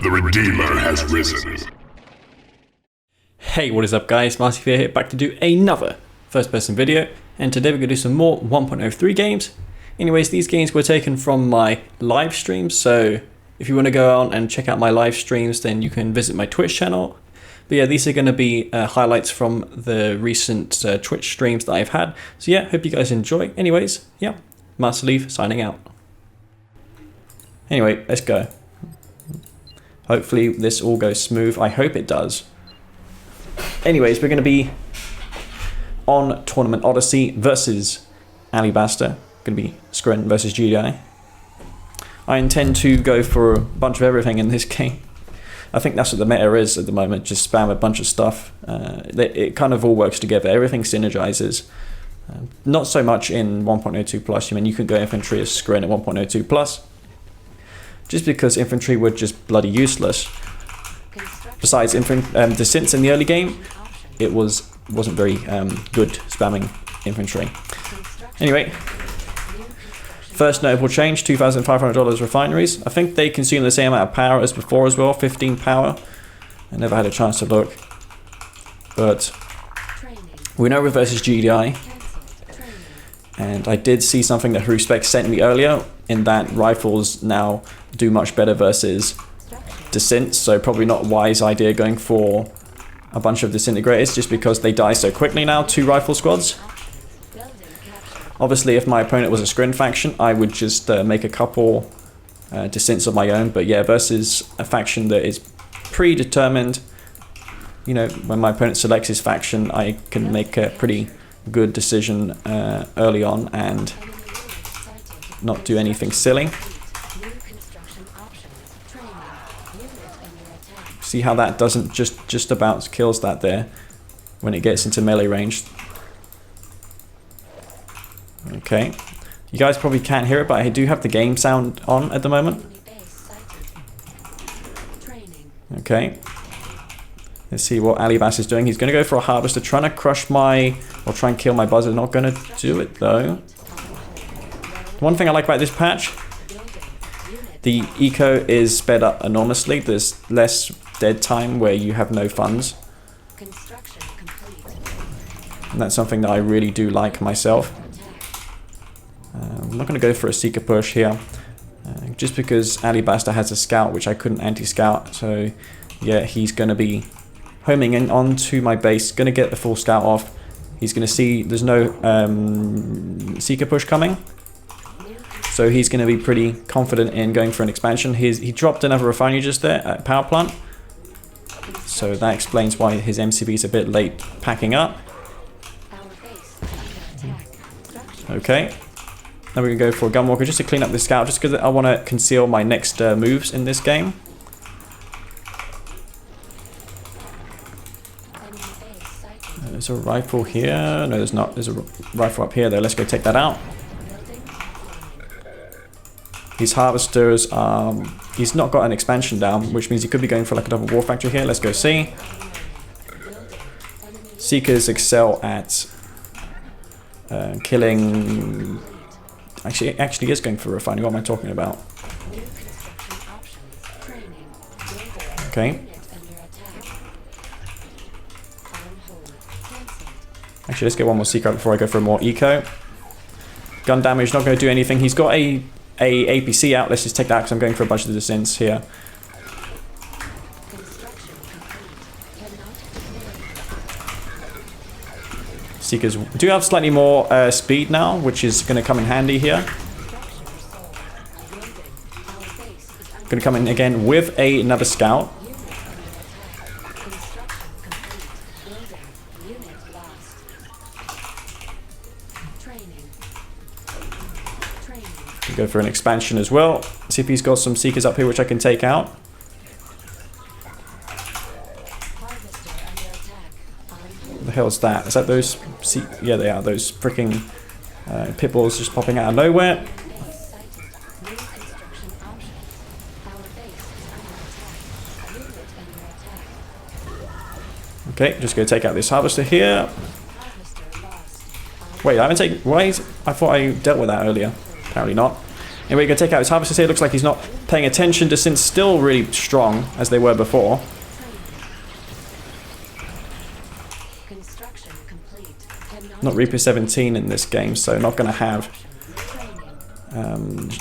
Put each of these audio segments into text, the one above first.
The Redeemer has risen. Hey, what is up guys, masterleaf here, back to do another first person video, and today we're going to do some more 1.03 games. Anyways, these games were taken from my live streams, so if you want to go on and check out my live streams, then you can visit my Twitch channel. But yeah, these are going to be highlights from the recent Twitch streams that I've had. So yeah, hope you guys enjoy. Anyways, yeah, masterleaf signing out. Anyway, let's go. Hopefully this all goes smooth. I hope it does. Anyways, we're going to be on Tournament Odyssey versus Alibaster. Going to be Scrin versus GDI. I intend to go for a bunch of everything in this game. I think that's what the meta is at the moment. Just spam a bunch of stuff. It kind of all works together. Everything synergizes. Not so much in 1.02 plus. I mean, you can go infantry as Scrin at 1.02 plus. Just because infantry were just bloody useless. Besides, descents in the early game, it wasn't very good spamming infantry. Anyway, first notable change: $2,500 refineries. I think they consume the same amount of power as before as well, 15 power. I never had a chance to look, but we know we're versus GDI, and I did see something that Spec sent me earlier, in that rifles now do much better versus descents, so probably not a wise idea going for a bunch of disintegrators just because they die so quickly now, 2 rifle squads. Obviously, if my opponent was a Scrin faction, I would just make a couple descents of my own, but yeah, versus a faction that is predetermined, you know, when my opponent selects his faction, I can make a pretty good decision early on and not do anything silly. See how that doesn't just about kills that there when it gets into melee range. Okay, you guys probably can't hear it, but I do have the game sound on at the moment. Okay, let's see what Alibaster is doing. He's going to go for a harvester, trying to crush my, or try and kill my buzzer. Not going to do it though. One thing I like about this patch, the eco is sped up enormously. There's less dead time where you have no funds. And that's something that I really do like myself. I'm not going to go for a seeker push here, just because Alibaster has a scout which I couldn't anti-scout. So yeah, he's going to be homing in onto my base, going to get the full scout off. He's going to see there's no seeker push coming. So he's going to be pretty confident in going for an expansion. He dropped another refinery just there at power plant. So that explains why his MCV is a bit late packing up. Okay. Now we're going to go for a gunwalker just to clean up the scout, just because I want to conceal my next moves in this game. There's a rifle here. No, there's not. There's a rifle up here though. Let's go take that out. These harvesters, he's not got an expansion down, which means he could be going for like a double war factory here. Let's go see. Seekers excel at killing. Actually is going for a refinery. What am I talking about? Okay. Actually, let's get one more seeker before I go for more eco. Gun damage, not going to do anything. He's got a APC out. Let's just take that because I'm going for a bunch of descents here. Seekers do have slightly more speed now, which is going to come in handy here. Going to come in again with another scout. Go for an expansion as well. See if he's got some seekers up here which I can take out. What the hell is that? Is that those? Yeah, they are. Those freaking pit bulls just popping out of nowhere. Okay, just go take out this harvester here. Wait, I haven't taken. Why is? I thought I dealt with that earlier. Apparently not. Anyway, we're going to take out his harvesters here. Looks like he's not paying attention. Descent's still really strong as they were before. Not Reaper 17 in this game, so not going to have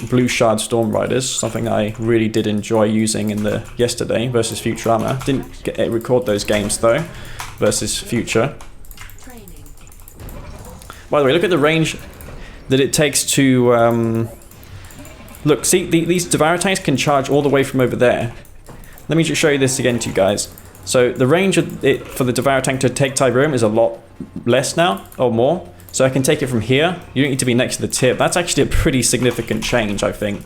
Blue Shard Storm Riders, something I really did enjoy using in the yesterday versus Futurama. Didn't record those games though, versus Future. By the way, look at the range that it takes to... look, see, these Devour tanks can charge all the way from over there. Let me just show you this again to you guys. So the range of it for the Devour tank to take Tiberium is a lot less now, or more. So I can take it from here. You don't need to be next to the tip. That's actually a pretty significant change, I think.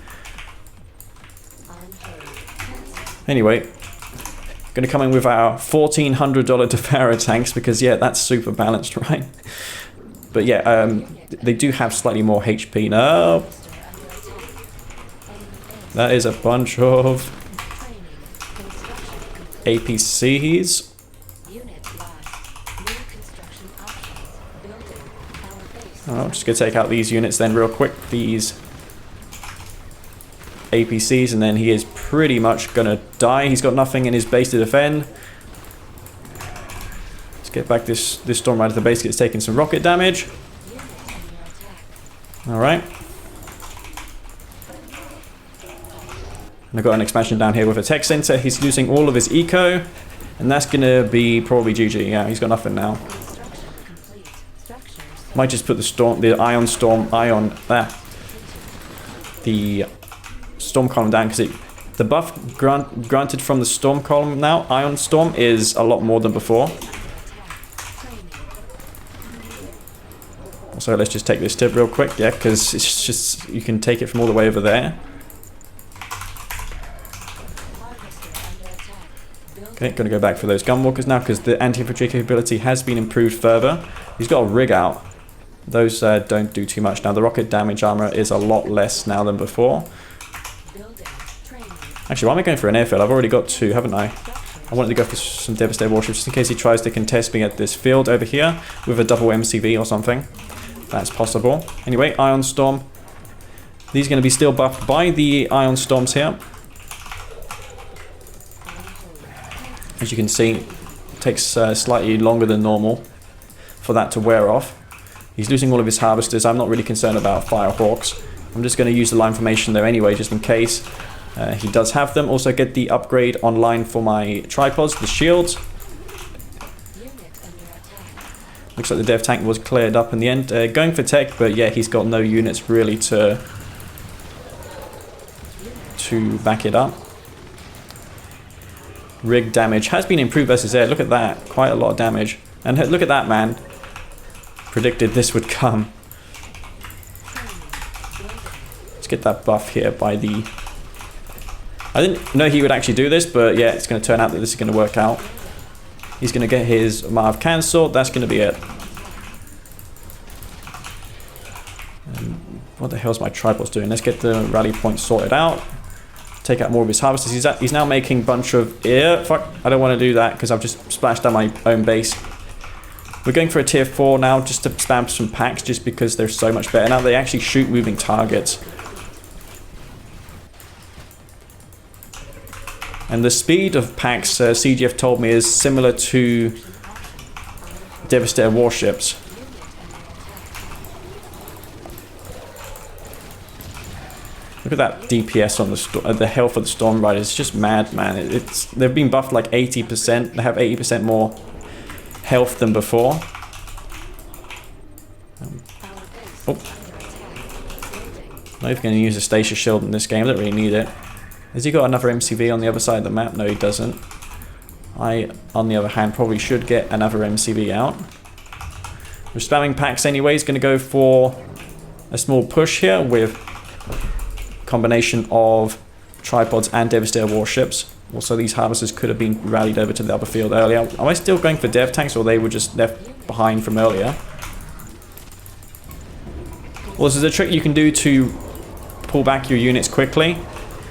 Anyway, going to come in with our $1,400 Devourer tanks because, yeah, that's super balanced, right? But yeah, they do have slightly more HP. No! That is a bunch of APCs. I'm just going to take out these units then real quick, these APCs, and then he is pretty much going to die. He's got nothing in his base to defend. Let's get back this Storm Rider to the base. It's taking some rocket damage. Alright. And I've got an expansion down here with a tech center. He's losing all of his eco, and that's going to be probably GG. Yeah, he's got nothing now. Might just put the storm column down because the buff granted from the storm column now, Ion Storm, is a lot more than before. So let's just take this tip real quick, yeah, because it's just, you can take it from all the way over there. Okay, gonna go back for those gunwalkers now because the anti-infantry capability has been improved further. He's got a rig out. Those don't do too much now. The rocket damage armor is a lot less now than before. Actually, why am I going for an airfield? I've already got two, haven't I? I wanted to go for some Devastator warships just in case he tries to contest me at this field over here with a double MCV or something. That's possible. Anyway, Ion Storm. These are going to be still buffed by the Ion Storms here. As you can see, it takes slightly longer than normal for that to wear off. He's losing all of his harvesters. I'm not really concerned about Firehawks. I'm just going to use the line formation there anyway, just in case he does have them. Also get the upgrade online for my tripods, the shields. Looks like the dev tank was cleared up in the end. Going for tech, but yeah, he's got no units really to back it up. Rig damage has been improved versus air. Look at that. Quite a lot of damage. And look at that, man. Predicted this would come. Let's get that buff here by the... I didn't know he would actually do this, but yeah, it's going to turn out that this is going to work out. He's going to get his Marv cancelled. That's going to be it. What the hell's my tripods doing? Let's get the rally point sorted out. Take out more of his harvesters. He's now making a bunch of... fuck. I don't want to do that because I've just splashed down my own base. We're going for a tier 4 now just to spam some packs just because they're so much better. Now they actually shoot moving targets. And the speed of packs, CGF told me, is similar to Devastator warships. Look at that DPS on the health of the Storm Riders. It's just mad, man. They've been buffed like 80%. They have 80% more health than before. Oh. Not even going to use a stasis shield in this game. I don't really need it. Has he got another MCV on the other side of the map? No, he doesn't. I, on the other hand, probably should get another MCV out. We're spamming packs anyway. He's going to go for a small push here with a combination of tripods and Devastator warships. Also, these harvesters could have been rallied over to the other field earlier. Am I still going for dev tanks, or they were just left behind from earlier? Well, this is a trick you can do to pull back your units quickly.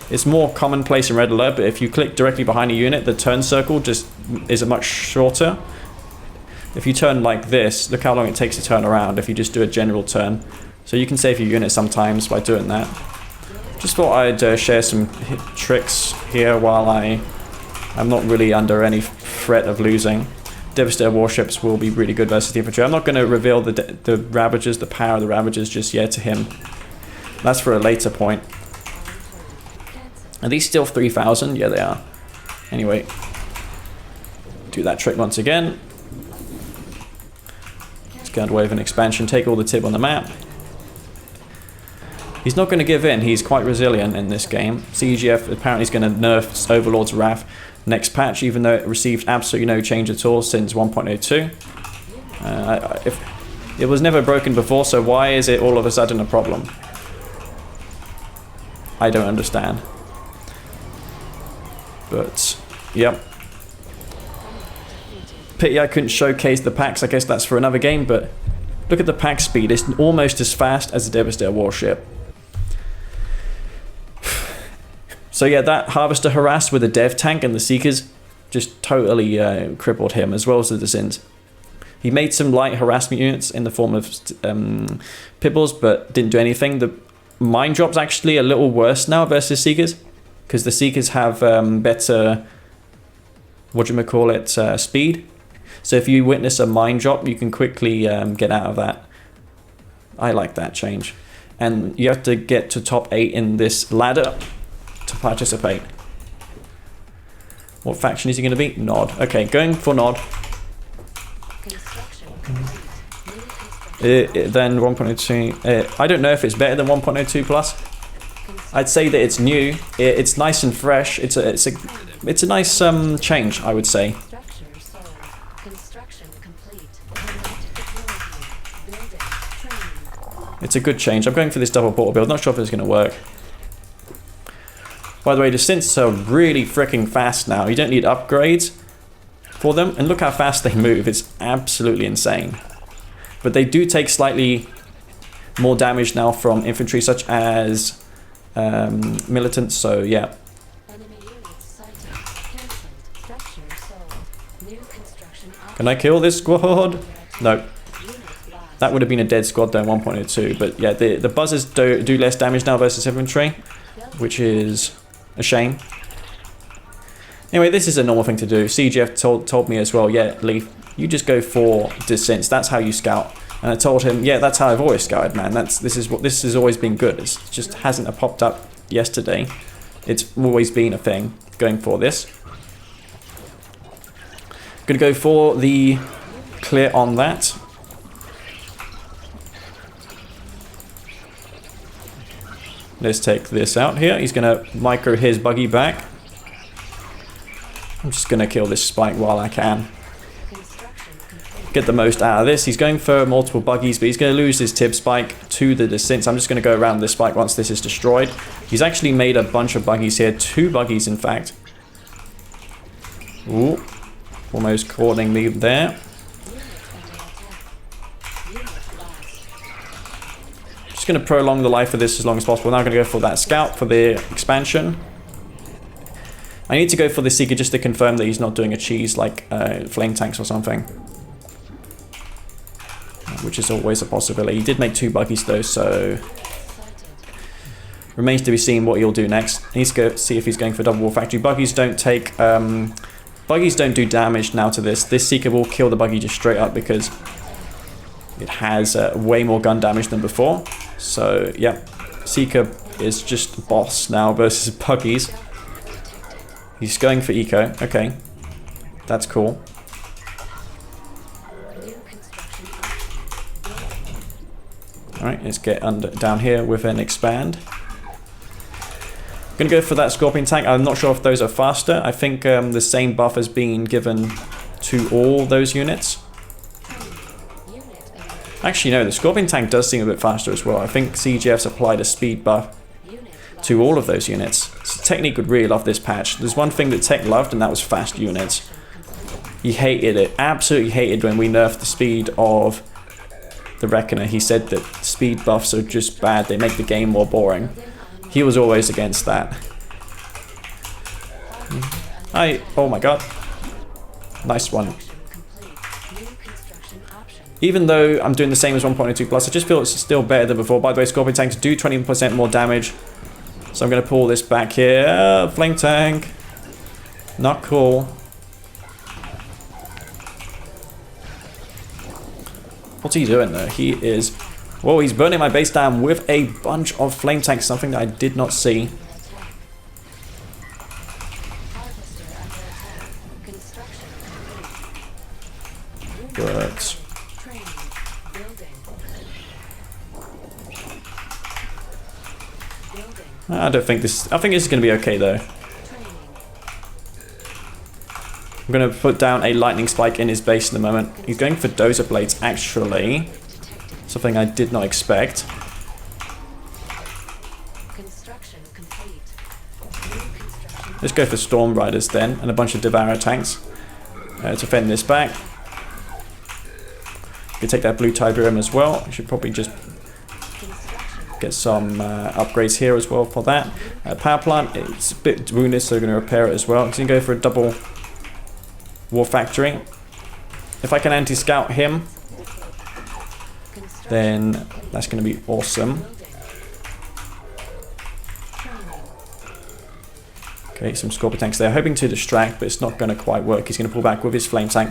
It's more commonplace in Red Alert, but if you click directly behind a unit, the turn circle just is much shorter. If you turn like this, look how long it takes to turn around if you just do a general turn. So you can save your unit sometimes by doing that. Just thought I'd share some tricks here while I'm not really under any threat of losing. Devastator warships will be really good versus the infantry. I'm not going to reveal the Ravagers, the power of the Ravagers just yet to him. That's for a later point. Are these still 3,000? Yeah, they are. Anyway, do that trick once again. Scud wave and expansion, take all the tib on the map. He's not going to give in. He's quite resilient in this game. CGF apparently is going to nerf Overlord's Wrath next patch, even though it received absolutely no change at all since 1.02. It was never broken before, so why is it all of a sudden a problem? I don't understand. But, yep. Pity I couldn't showcase the packs. I guess that's for another game, but look at the pack speed. It's almost as fast as a Devastator warship. So yeah, that Harvester harass with the Dev tank and the Seekers just totally crippled him, as well as the Descent. He made some light harassment units in the form of Pibbles, but didn't do anything. The Mine Drop's actually a little worse now versus Seekers, because the Seekers have better, speed. So if you witness a Mine Drop, you can quickly get out of that. I like that change. And you have to get to top 8 in this ladder to participate. What faction is he going to be? Nod. Okay, going for Nod. Then 1.02. I don't know if it's better than 1.02 plus. I'd say that it's new. It's nice and fresh. It's a nice change, I would say. It's a good change. I'm going for this double portal build. Not sure if it's going to work. By the way, the synths are really freaking fast now. You don't need upgrades for them. And look how fast they move. It's absolutely insane. But they do take slightly more damage now from infantry, such as militants. So, yeah. Can I kill this squad? No. That would have been a dead squad though, 1.02. But yeah, the buzzers do less damage now versus infantry, which is a shame. Anyway, this is a normal thing to do. CGF told me as well, yeah, Leaf, you just go for Descents. That's how you scout. And I told him, yeah, that's how I've always scouted, man. This has always been good. It just hasn't popped up yesterday. It's always been a thing going for this. Gonna go for the clear on that. Let's take this out here. He's gonna micro his buggy back. I'm just gonna kill this spike while I can. Get the most out of this. He's going for multiple buggies, but he's gonna lose his tib spike to the Descent. I'm just gonna go around this spike once this is destroyed. He's actually made a bunch of buggies here. 2 buggies, in fact. Ooh. Almost cornering me there. Just going to prolong the life of this as long as possible. Now I'm going to go for that scout for the expansion. I need to go for the Seeker just to confirm that he's not doing a cheese like flame tanks or something. Which is always a possibility. He did make 2 buggies though, so remains to be seen what he'll do next. He needs to go see if he's going for double wall factory. Buggies don't take buggies don't do damage now to this. This Seeker will kill the buggy just straight up because it has way more gun damage than before. So, yeah. Seeker is just boss now versus buggies. He's going for eco. Okay. That's cool. Alright, let's get down here with an expand. Gonna go for that Scorpion tank. I'm not sure if those are faster. I think the same buff has been given to all those units. Actually, no, the Scorpion tank does seem a bit faster as well. I think CGF's applied a speed buff to all of those units. So Technique would really love this patch. There's one thing that Tech loved, and that was fast units. He hated it, absolutely hated when we nerfed the speed of the Reckoner. He said that speed buffs are just bad, they make the game more boring. He was always against that. Oh my god. Nice one. Even though I'm doing the same as 1.02 plus, I just feel it's still better than before. By the way, Scorpion tanks do 20% more damage. So I'm going to pull this back here. Flame tank. Not cool. What's he doing though? He is... Whoa, he's burning my base down with a bunch of flame tanks. Something that I did not see. Good. I don't think this... I think this is going to be okay though. I'm going to put down a lightning spike in his base in a moment. He's going for dozer blades actually. Something I did not expect. Let's go for Storm Riders then, and a bunch of Devourer tanks to fend this back. You can take that blue Tiberium as well. You should probably just get some upgrades here as well for that. Power plant, it's a bit wounded, so we're going to repair it as well. So you can go for a double War Factory. If I can anti-scout him, then that's going to be awesome. Okay, some Scorpion tanks there. Hoping to distract, but it's not going to quite work. He's going to pull back with his Flame tank.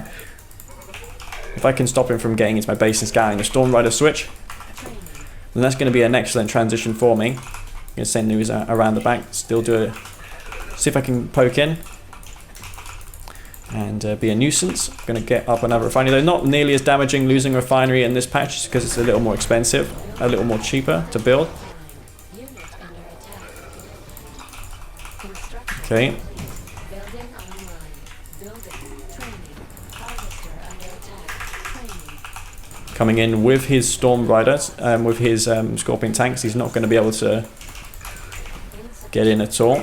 If I can stop him from getting into my base and scouting the Storm Rider switch, then that's going to be an excellent transition for me. I'm going to send these around the back. Still do a... See if I can poke in. And be a nuisance. I'm going to get up another refinery. Though not nearly as damaging losing refinery in this patch because it's a little more expensive, a little more cheaper to build. Okay. Coming in with his Storm Riders, with his Scorpion tanks, he's not going to be able to get in at all.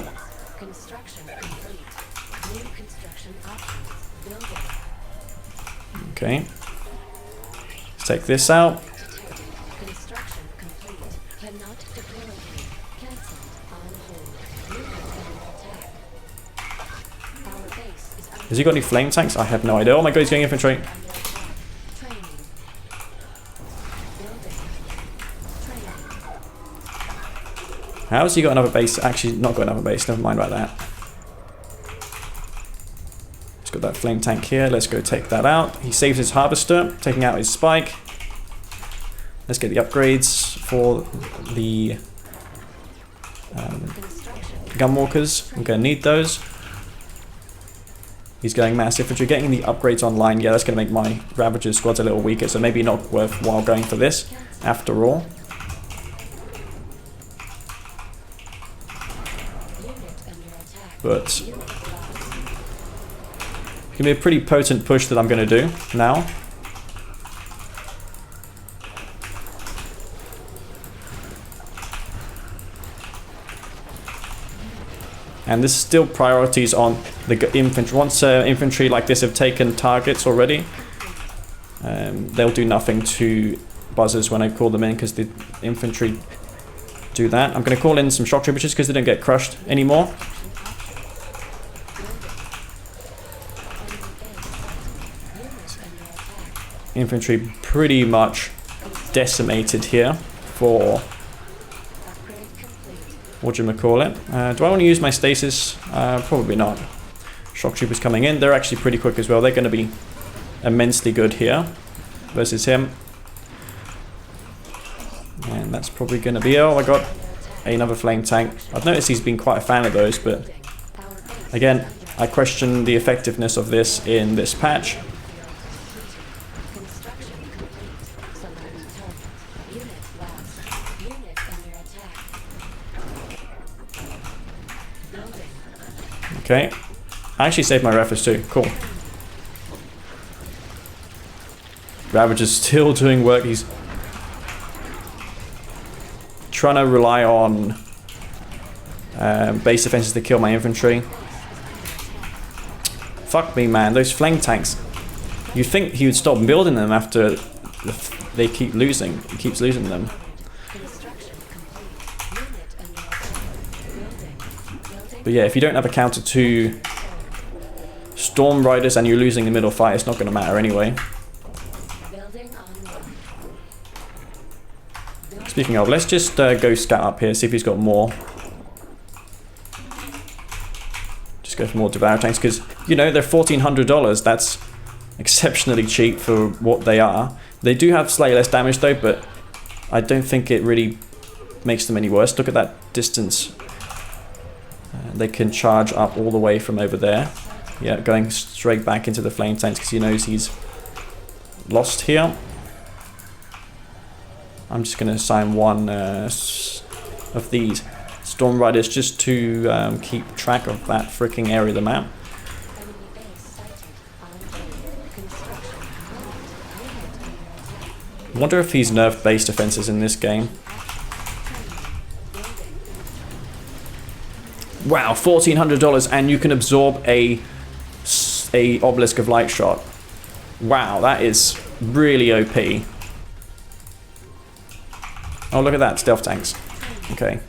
Okay, let's take this out. Has he got any flame tanks? I have no idea. Oh my god, he's going infantry. How has he got another base? Actually, not got another base. Never mind about that. He's got that flame tank here. Let's go take that out. He saves his harvester, taking out his spike. Let's get the upgrades for the gunwalkers. I'm going to need those. He's going mass infantry, getting the upgrades online. Yeah, that's going to make my Ravager squads a little weaker, so maybe not worthwhile going for this after all. But it's going to be a pretty potent push that I'm going to do now. And this is still priorities on the infantry. Once infantry like this have taken targets already, they'll do nothing to buzzers when I call them in because the infantry do that. I'm going to call in some shock troopers because they don't get crushed anymore. Infantry pretty much decimated here for... whatchamacallit. Do I want to use my stasis? Probably not. Shock troopers coming in. They're actually pretty quick as well. They're going to be immensely good here versus him. And that's probably going to be... Oh, I got another flame tank. I've noticed he's been quite a fan of those, but again, I question the effectiveness of this in this patch. Okay, I actually saved my Ravager's too, cool. Ravager's still doing work, he's trying to rely on base defenses to kill my infantry. Fuck me man, those flame tanks. You'd think he would stop building them after they keep losing, he keeps losing them. But yeah, if you don't have a counter to Storm Riders and you're losing the middle fight, it's not going to matter anyway. Speaking of, let's just go scout up here, see if he's got more Let's go for more Devour tanks, because, you know, they're $1,400. That's exceptionally cheap for what they are. They do have slightly less damage, though, but I don't think it really makes them any worse. Look at that distance. They can charge up all the way from over there. Yeah, going straight back into the flame tanks, because he knows he's lost here. I'm just going to assign one of these Storm Riders just to keep track of that freaking area of the map. I wonder if he's nerfed base defenses in this game. Wow, $1,400, and you can absorb a Obelisk of Light Shot. Wow, that is really OP. Oh, look at that, stealth tanks. Okay.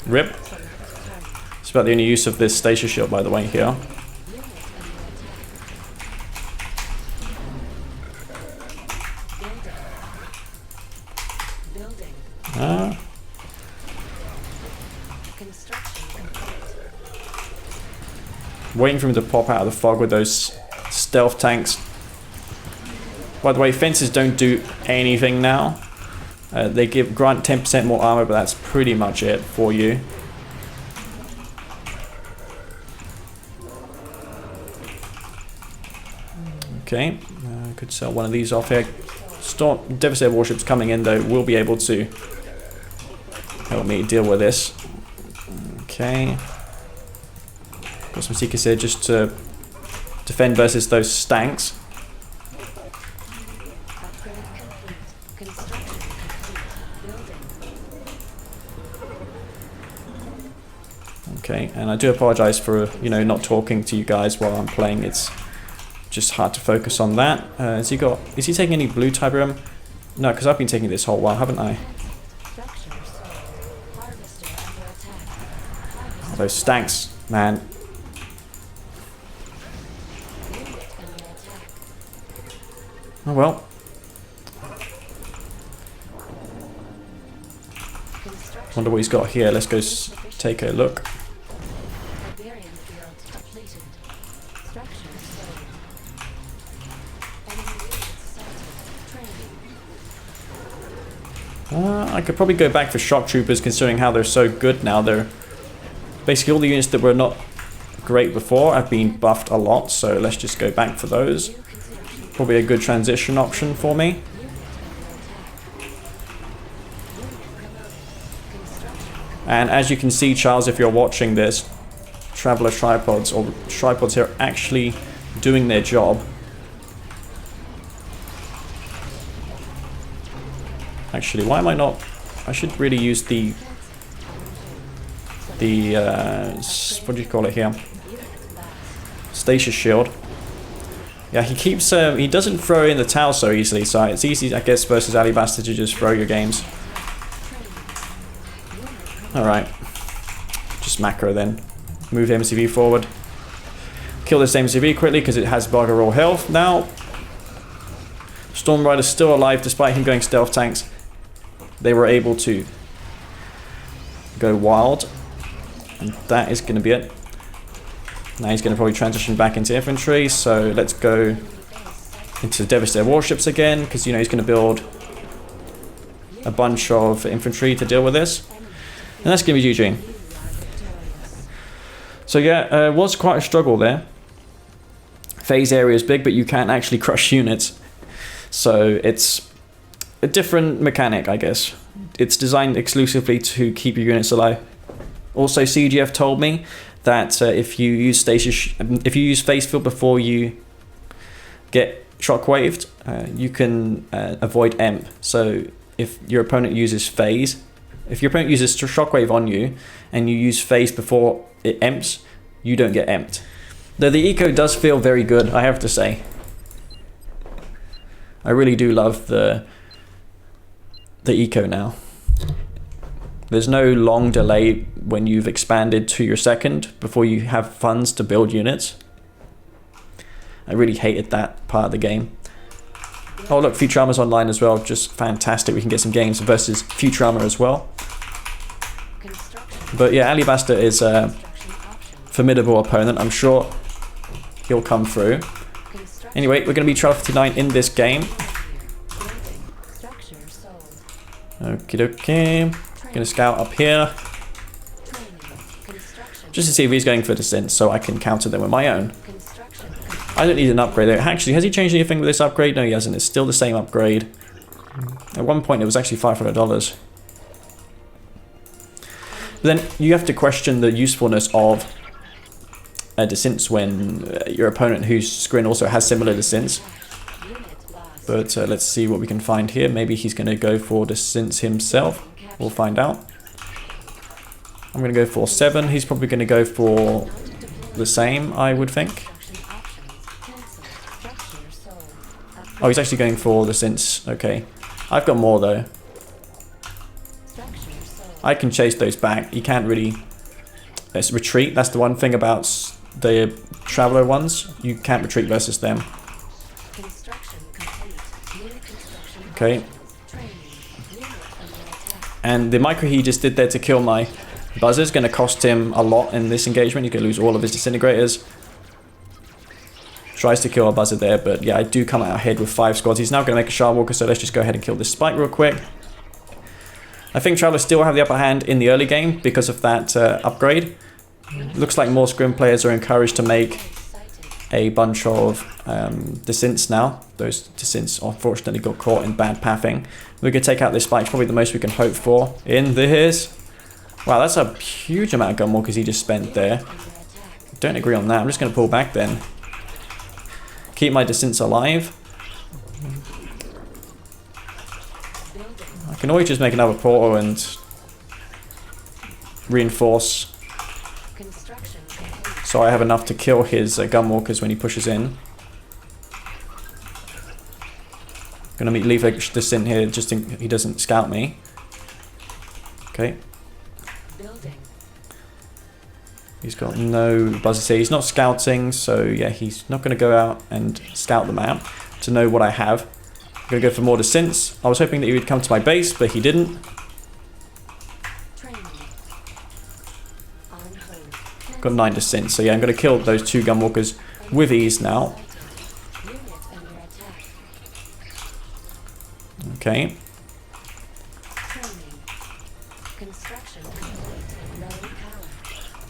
Rip. It's about the only use of this stasis shield, by the way, here. Waiting for him to pop out of the fog with those stealth tanks. By the way, fences don't do anything now. They grant 10% more armor, but that's pretty much it for you. Okay, could sell one of these off here. Devastator warships coming in, though, will be able to help me deal with this. Okay. Got some Seekers here just to defend versus those stanks. Okay, and I do apologize for, you know, not talking to you guys while I'm playing. It's just hard to focus on that. Is he taking any blue Tiberium? No, because I've been taking this whole while, haven't I? Oh, those stanks, man. Oh well. Wonder what he's got here. Let's go take a look. I could probably go back for shock troopers, considering how they're so good now. They're basically all the units that were not great before have been buffed a lot, so let's just go back for those. Probably a good transition option for me. And as you can see, Charles, if you're watching this, Traveler tripods, or tripods here, are actually doing their job. Actually, why am I not? I should really use the what do you call it here? Stasis shield. Yeah, he keeps he doesn't throw in the towel so easily, so it's easy, I guess, versus Alibaster to just throw your games. All right, just macro then. Move the MCV forward. Kill this MCV quickly because it has bugger all health now. Storm Rider's still alive despite him going stealth tanks. They were able to go wild, and that is going to be it. Now he's going to probably transition back into infantry, so let's go into Devastator warships again, because, you know, he's going to build a bunch of infantry to deal with this, and that's going to be GG. So yeah, it was quite a struggle there. Phase area is big, but you can't actually crush units, so it's a different mechanic, I guess. It's designed exclusively to keep your units alive. Also, CGF told me that if you use phase field before you get shockwaved, you can avoid EMP. So if your opponent uses phase, if your opponent uses shockwave on you and you use phase before it EMPs, you don't get EMPed. Though the eco does feel very good, I have to say. I really do love the eco now. There's no long delay when you've expanded to your second before you have funds to build units. I really hated that part of the game. Oh look, Futurama's online as well, just fantastic. We can get some games versus Futurama as well. But yeah, Alibaster is a formidable opponent. I'm sure he'll come through. Anyway, we're going to be 12:59 in this game. Okie dokie. Gonna scout up here. Just to see if he's going for descent so I can counter them with my own. I don't need an upgrade there. Actually, has he changed anything with this upgrade? No, he hasn't. It's still the same upgrade. At one point, it was actually $500. But then you have to question the usefulness of descents when your opponent whose Scrin also has similar descents. But let's see what we can find here. Maybe he's going to go for descents himself. We'll find out. I'm going to go for 7. He's probably going to go for the same, I would think. Oh, he's actually going for the synths. Okay. I've got more though. I can chase those back. You can't really... Let's retreat. That's the one thing about the Traveler ones. You can't retreat versus them. Okay. And the micro he just did there to kill my buzzer is going to cost him a lot in this engagement. He's going to lose all of his disintegrators. Tries to kill a buzzer there, but yeah, I do come out ahead with 5 squads. He's now going to make a Shard Walker, so let's just go ahead and kill this spike real quick. I think Travelers still have the upper hand in the early game because of that upgrade. Looks like more Scrim players are encouraged to make a bunch of descents now. Those descents unfortunately got caught in bad pathing. We're going to take out this spike, probably the most we can hope for in this. Wow, that's a huge amount of Gunwalkers he just spent there. Don't agree on that. I'm just going to pull back then. Keep my descents alive. I can always just make another portal and reinforce so I have enough to kill his Gunwalkers when he pushes in. Gonna leave a descent here just in he doesn't scout me. Okay. He's got no buzzers here. He's not scouting, so yeah, he's not going to go out and scout the map to know what I have. I'm going to go for more descents. I was hoping that he would come to my base, but he didn't. Got 9 descents, so yeah, I'm going to kill those 2 Gunwalkers with ease now. Okay.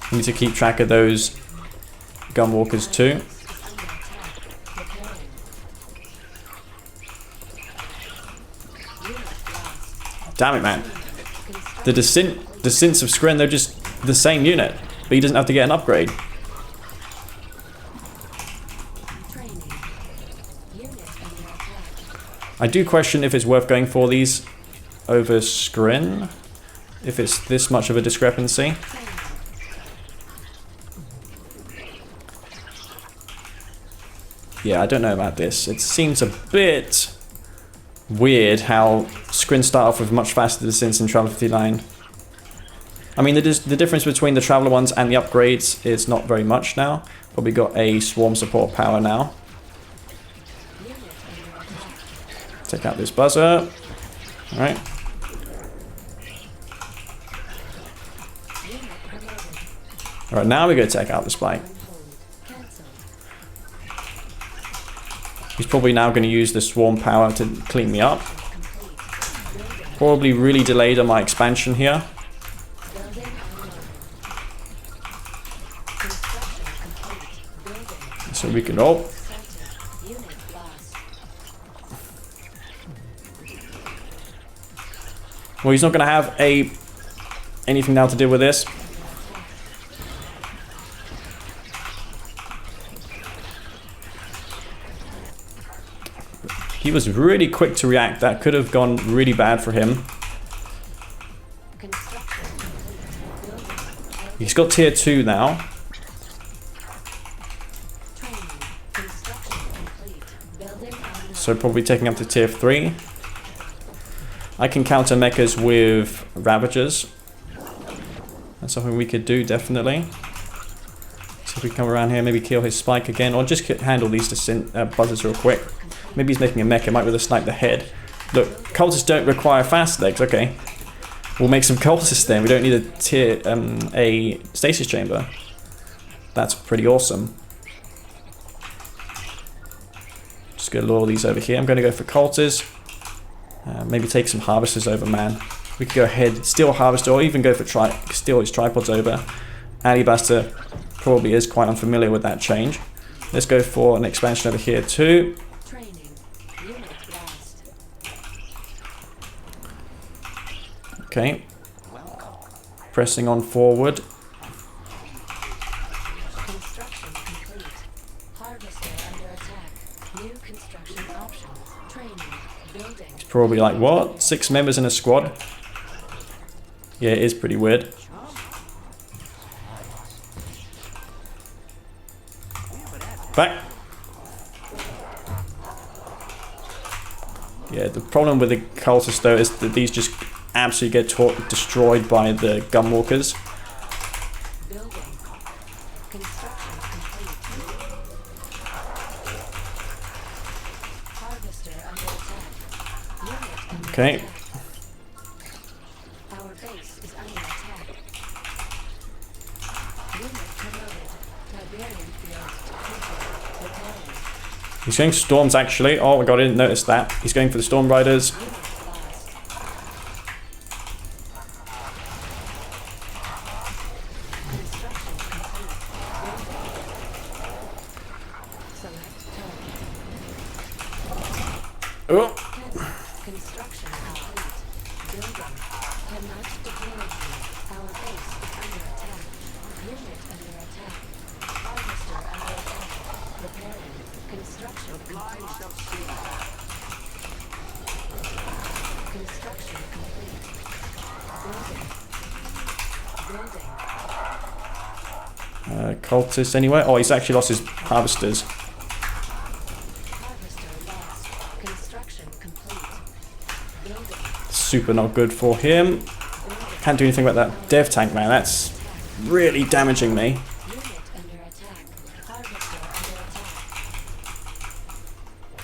I need to keep track of those Gunwalkers too. Damn it, man. The descents of Scrin, they're just the same unit, but he doesn't have to get an upgrade. I do question if it's worth going for these over Scrin, if it's this much of a discrepancy. Yeah, I don't know about this. It seems a bit weird how Scrin start off with much faster descents in Traveler 59. I mean, the difference between the Traveler ones and the upgrades is not very much now. Probably got a Swarm support power now. Take out this buzzer. Alright. Alright, now we're going to take out the spike. He's probably now going to use the Swarm power to clean me up. Probably really delayed on my expansion here. So we can... Oh. Well, he's not going to have anything now to deal with this. He was really quick to react. That could have gone really bad for him. He's got tier 2 now. So probably taking up to tier 3. I can counter mechas with Ravagers. That's something we could do, definitely. See if we come around here, maybe kill his spike again, or just handle these buzzers real quick. Maybe he's making a mech. It might be able to snipe the head. Look, cultists don't require fast legs. Okay. We'll make some cultists then. We don't need a stasis chamber. That's pretty awesome. Just gonna lure these over here. I'm gonna go for cultists. Maybe take some harvesters over, man. We could go ahead, steal a harvester, or even go for steal his tripods over. Alibaster probably is quite unfamiliar with that change. Let's go for an expansion over here too. Okay. Pressing on forward. Construction complete. Harvester under attack. New construction options. Training. Building. It's probably like, what? 6 members in a squad? Yeah, it is pretty weird. Back. Yeah, the problem with the cultists though is that these just absolutely get destroyed by the gunwalkers. Building. Construction complete. Harvester under attack. Unit under Okay. attack. Our base is under attack. Unit promoted. Tiberian field taken. Repairing. He's going storms actually. Oh my god, I didn't notice that. He's going for the storm riders. Unit lost. Construction complete. Select target. Oh. Construction complete. Building. Cannot deploy here. Our base is under attack. Unit under attack. Harvester under attack. Repairing. Construction complete. Construction complete. Building. Building. Cultist anywhere? Oh, he's actually lost his harvesters. Harvester lost. Construction complete. Building. Super not good for him. Can't do anything about that dev tank, man. That's really damaging me. Unit under attack. Harvester under attack.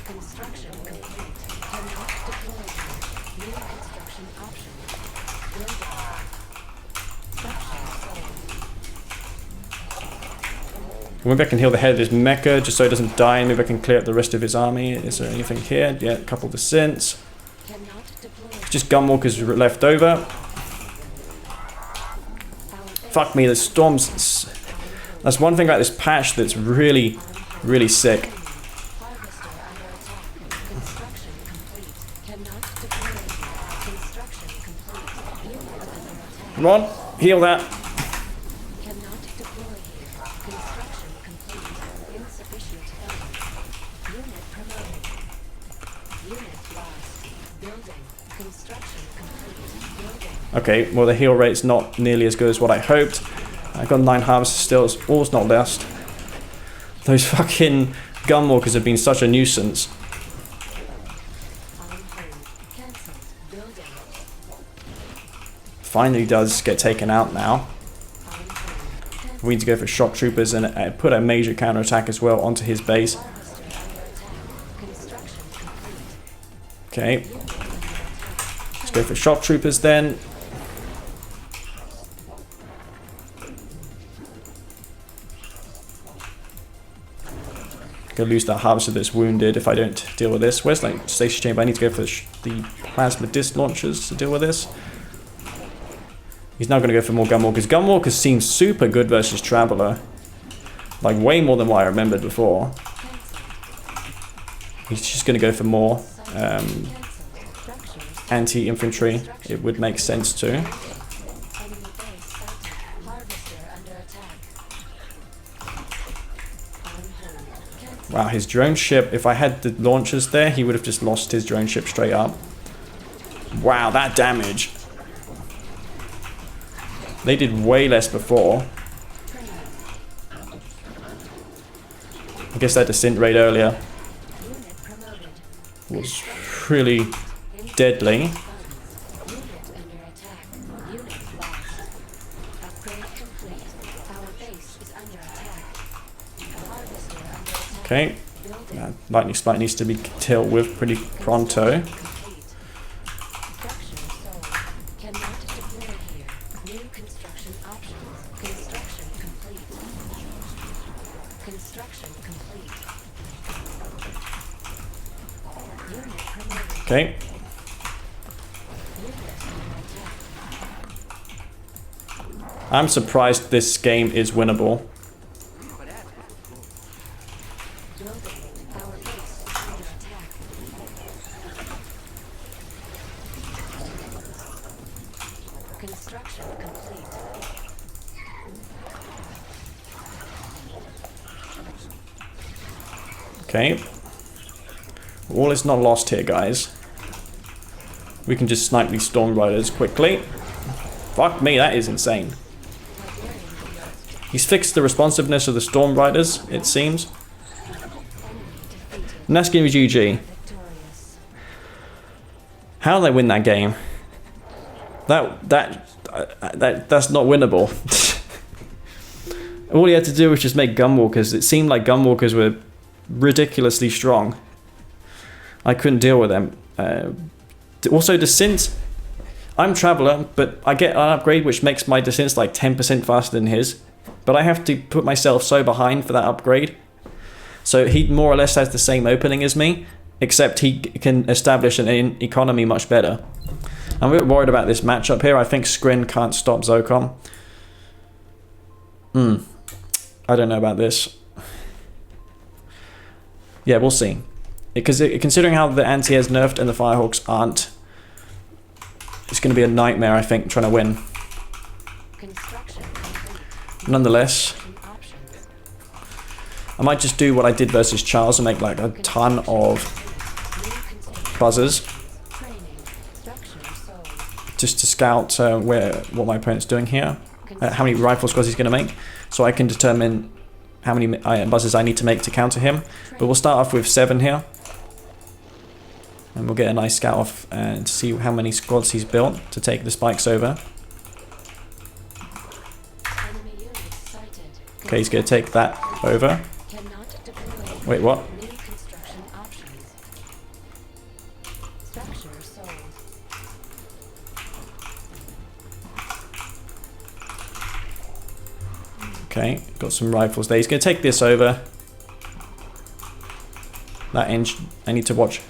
Construction complete. Cannot deploy here. New construction options. Building. Structure sold. Maybe I can heal the head of his mecha just so he doesn't die. Maybe I can clear up the rest of his army. Is there anything here? Yeah, a couple of descents. Cannot deploy. Just gunwalkers left over. Fuck me, the storms. That's one thing about this patch that's really, really sick. Harvester under attack. Construction complete. Cannot deploy here. Construction complete. Unit under attack. Come on, heal that. Cannot deploy here. Construction complete. Insufficient funds. Unit promoted. Unit lost. Building. Construction complete. Building. Okay, well the heal rate's not nearly as good as what I hoped. I got 9 harvesters still, it's all's not lost. Those fucking gunwalkers have been such a nuisance. On hold. Cancelled. Building. Finally does get taken out now. On hold. We need to go for shock troopers and put a major counterattack as well onto his base. Harvester under attack. Construction complete. Okay. Let's go for shock troopers then. Gonna lose that harvester that's wounded if I don't deal with this. Where's like station chamber? I need to go for the plasma disc launchers to deal with this. He's now gonna go for more gunwalkers. Gunwalkers seem super good versus Traveler. Like way more than what I remembered before. He's just gonna go for more Cancelled. Structures. anti-infantry. It would make sense too. Enemy base sighted. Harvester under attack. On hold. Cancelled. Wow, his drone ship, if I had the launchers there, he would have just lost his drone ship straight up. Wow, that damage. They did way less before. I guess that descent rate earlier Unit promoted. was really deadly. Funds. Unit under attack. Unit lost. Upgrade complete. Our base is under attack. Harvester under attack. Okay, Building. Lightning Spike needs to be dealt with pretty pronto. Complete. Structure sold. Cannot deploy here. New construction options. Construction complete. Construction complete. Unit promoted. Okay. Unit under attack. I'm surprised this game is winnable. Building. Our base under attack. Construction complete. Okay. All is not lost here, guys. We can just snipe these Storm Riders quickly. Fuck me, that is insane. He's fixed the responsiveness of the Storm Riders, it seems. And that's going to be GG. Victorious. How do they win that game? That's not winnable. All he had to do was just make Gunwalkers. It seemed like Gunwalkers were ridiculously strong. I couldn't deal with them. Also, Descent. I'm Traveler, but I get an upgrade which makes my Descent like 10% faster than his. But I have to put myself so behind for that upgrade. So he more or less has the same opening as me, except he can establish an economy much better. I'm a bit worried about this matchup here. I think Scrin can't stop ZOCOM. I don't know about this. Yeah, we'll see. Because considering how the anti-airs nerfed and the Firehawks aren't, it's going to be a nightmare, I think, trying to win. Construction complete. Nonetheless, Options. I might just do what I did versus Charles and make like a ton of New construction. buzzers Training. Structure sold. just to scout what my opponent's doing here, how many rifle squads he's going to make, so I can determine how many buzzers I need to make to counter him. But we'll start off with 7 here. And we'll get a nice scout off and see how many squads he's built to take the spikes over. Enemy units sighted. Okay, he's going to take that over. Cannot deploy. Wait, what? New construction options. Structure sold. Okay, got some rifles there. He's going to take this over. That engine, I need to watch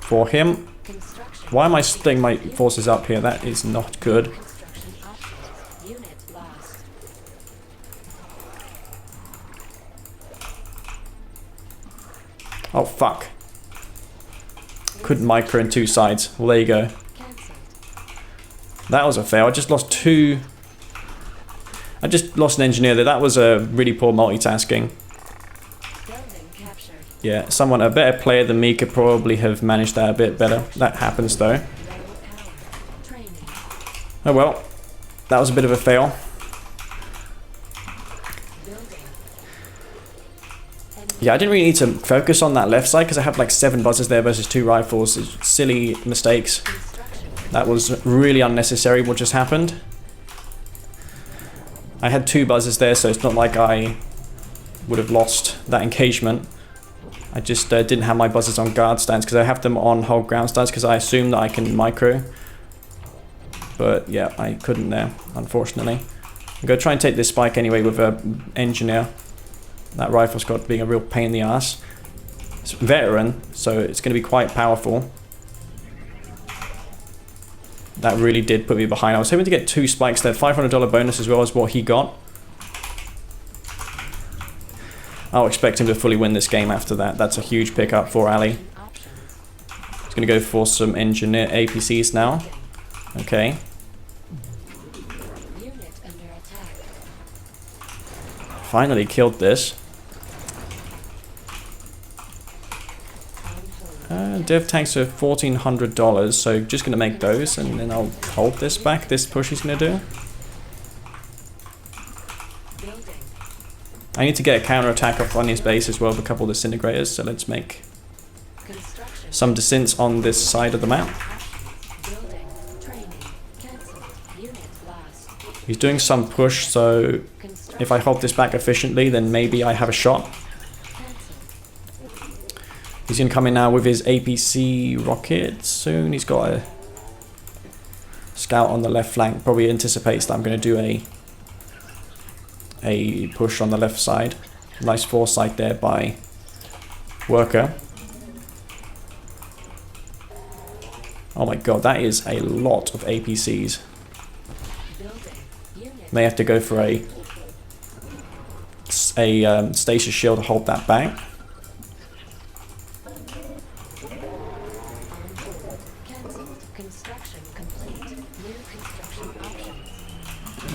for him. Construction. Why am I splitting my forces up here? That is not good. Construction options. Unit lost. Oh, fuck. Couldn't micro in 2 sides. Well, there you go. Cancelled. That was a fail. I just lost 2... I just lost an engineer there. That was a really poor multitasking. Building captured. Yeah, a better player than me could probably have managed that a bit better. That happens though. Low power. Training. Oh well. That was a bit of a fail. Building. Yeah, I didn't really need to focus on that left side because I had like 7 buzzers there versus 2 rifles. It's silly mistakes. Construction. That was really unnecessary what just happened. I had 2 buzzers there, so it's not like I would have lost that engagement. I just didn't have my buzzers on guard stands because I have them on hold ground stands because I assume that I can micro. But yeah, I couldn't there, unfortunately. I'm going to try and take this spike anyway with an engineer. That rifle squad being a real pain in the ass. It's veteran, so it's going to be quite powerful. That really did put me behind. I was hoping to get 2 spikes there. $500 bonus as well as what he got. I'll expect him to fully win this game after that. That's a huge pickup for Ali. Options. He's going to go for some engineer APCs now. Okay. Unit under attack. Finally killed this. On hold. Div tanks are $1,400, so just going to make those and then I'll hold this back. This push he's going to do. Building. I need to get a counter attack off on his base as well with a couple of disintegrators, so let's make Construction. some descents on this side of the map. Options. Building. Training. Cancelled. Unit lost. He's doing some push, so Construction. if I hold this back efficiently, then maybe I have a shot. Cancelled. He's going to come in now with his APC rocket soon. He's got a scout on the left flank. Probably anticipates that I'm going to do a push on the left side. Nice foresight there by Worker. Oh my god, that is a lot of APCs. May have to go for a stasis shield to hold that back.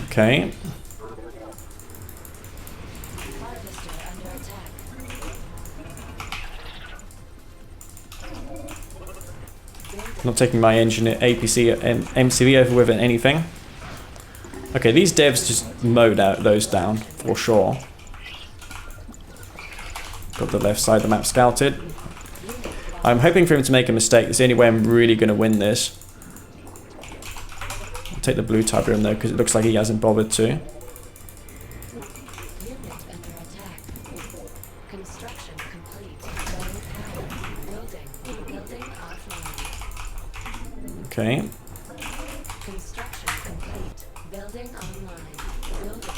Okay. Not taking my engineer APC and MCV over with anything. Okay, these devs just mowed out those down for sure. Got the left side of the map scouted. I'm hoping for him to make a mistake. It's the only way I'm really going to win this. I'll take the blue Tiberium though, because it looks like he hasn't bothered to. Okay. Construction complete. Building online. Building.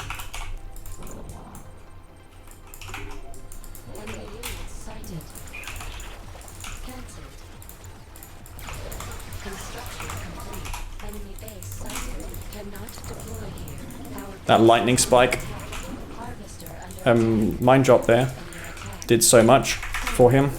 Enemy units sighted. Cancelled. Construction complete. Enemy base sighted. Cannot deploy here. Power That lightning spike, harvester under mine drop there, did so much for him.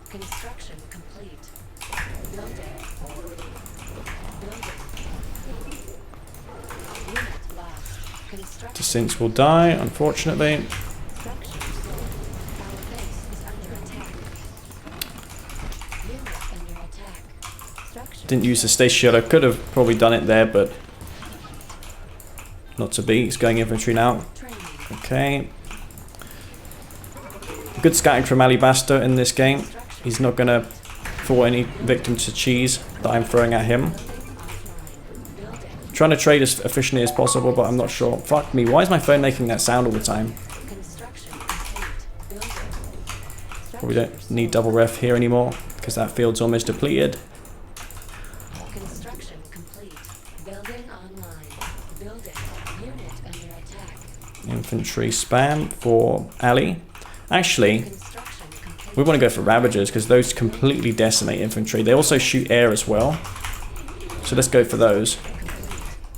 Construction complete. Building. Building. Unit lost. Construction. Descents will die, unfortunately. Structure sold. Our base is under attack. Unit under attack. Structure. Didn't use the station shield. I could have probably done it there, but not to be. He's going infantry now. Training. Okay. Good scouting from Alibaster in this game. He's not going to fall any victim to cheese that I'm throwing at him. Trying to trade as efficiently as possible, but I'm not sure. Fuck me, why is my phone making that sound all the time? Construction complete. Building. Probably don't need double ref here anymore, because that field's almost depleted. Construction complete. Building online. Building. Unit under attack. Infantry spam for Ali. Actually, Construction complete. we want to go for Ravagers, because those completely decimate infantry. They also shoot air as well. So let's go for those.